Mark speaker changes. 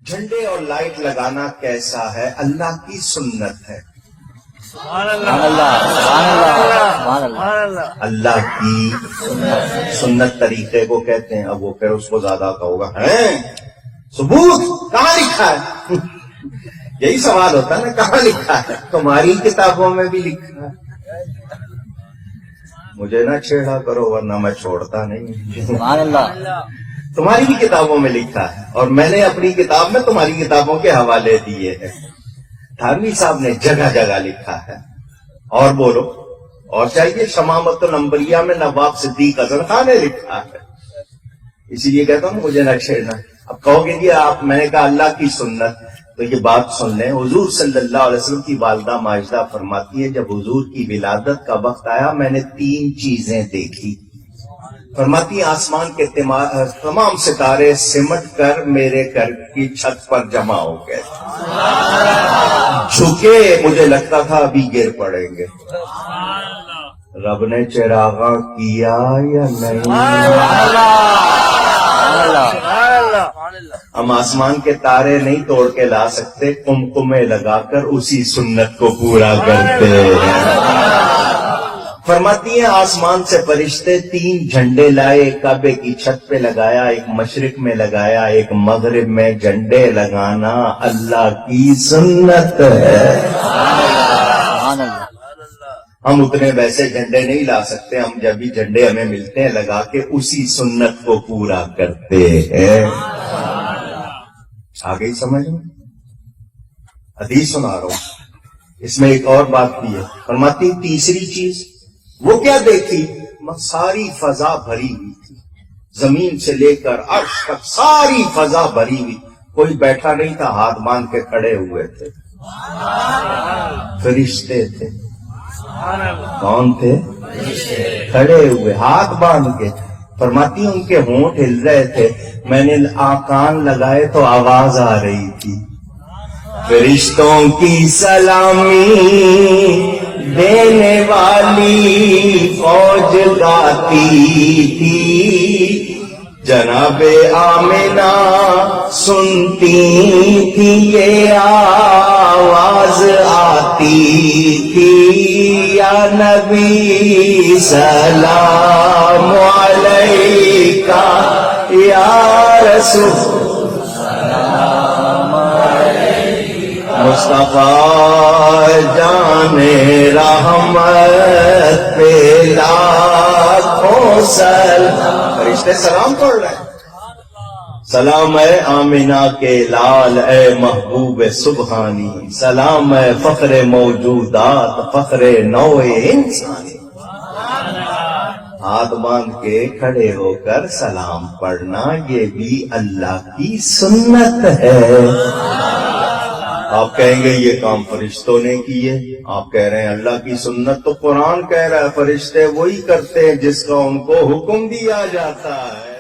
Speaker 1: جھنڈے اور لائٹ لگانا کیسا ہے؟ اللہ کی سنت ہے. اللہ کی سنت طریقے کو کہتے ہیں. اب وہ پھر اس کو زیادہ کا ہوگا ثبوت کہاں لکھا ہے؟ یہی سوال ہوتا ہے نا، کہاں لکھا ہے؟ تمہاری کتابوں میں بھی لکھا ہے. مجھے نہ چھیڑا کرو ورنہ میں چھوڑتا نہیں.
Speaker 2: سبحان اللہ.
Speaker 1: تمہاری بھی کتابوں میں لکھا ہے اور میں نے اپنی کتاب میں تمہاری کتابوں کے حوالے دیے ہیں. دھارمی صاحب نے جگہ جگہ لکھا ہے. اور بولو اور چاہیے. شمامت الانبریاء میں نواب صدیق اظہر خان نے لکھا ہے. اسی لیے کہتا ہوں مجھے نہ چھیڑنا. اب کہو گے جی آپ، میں نے کہا اللہ کی سنت، تو یہ بات سن لیں. حضور صلی اللہ علیہ وسلم کی والدہ ماجدہ فرماتی ہے جب حضور کی ولادت کا وقت آیا میں نے 3 چیزیں دیکھی. فرماتی آسمان کے تمام ستارے سمٹ کر میرے گھر کی چھت پر جمع ہو گئے. جھکے، مجھے لگتا تھا ابھی گر پڑیں گے. رب نے چراغاں کیا یا نہیں؟ ہم آسمان کے تارے نہیں توڑ کے لا سکتے، قمقمے لگا کر اسی سنت کو پورا کرتے ہیں. فرماتی ہیں آسمان سے فرشتے 3 جھنڈے لائے. ایک کعبے کی چھت پہ لگایا، ایک مشرق میں لگایا، ایک مغرب میں. جھنڈے لگانا اللہ کی سنت ہے. ہم اتنے ویسے جھنڈے نہیں لا سکتے. ہم جب بھی جھنڈے ہمیں ملتے ہیں لگا کے اسی سنت کو پورا کرتے ہیں. آ گئی سمجھ میں؟ حدیث سنا رہا ہوں، اس میں ایک اور بات بھی ہے. فرماتی تیسری چیز وہ کیا دیکھی؟ ساری فضا بھری ہوئی تھی، زمین سے لے کر عرش تک ساری فضا بھری ہوئی. کوئی بیٹھا نہیں تھا، ہاتھ باندھ کے کھڑے ہوئے تھے. فرشتے تھے. کون تھے؟ کھڑے ہوئے ہاتھ باندھ کے. فرماتی ان کے ہونٹ ہل رہے تھے. میں نے کان لگائے تو آواز آ رہی تھی. فرشتوں کی سلامی دینے والی فوج گاتی تھی. جناب آمنہ سنتی تھی یہ آواز آتی تھی. یا نبی سلام علیکہ، یا رسول مصطفیٰ جان رحمت پہ لاکھوں سلام. فرشتے سلام پڑھ رہے ہیں. سلام اے آمنہ کے لال، اے محبوب سبحانی. سلام اے فخر موجودات، فخر نوع انسانی. ہاتھ باندھ کے کھڑے ہو کر سلام پڑھنا یہ بھی اللہ کی سنت ہے. آپ کہیں گے یہ کام فرشتوں نے کیے. آپ کہہ رہے ہیں اللہ کی سنت تو قرآن کہہ رہا ہے، فرشتے وہی کرتے ہیں جس کا ان کو حکم دیا جاتا ہے.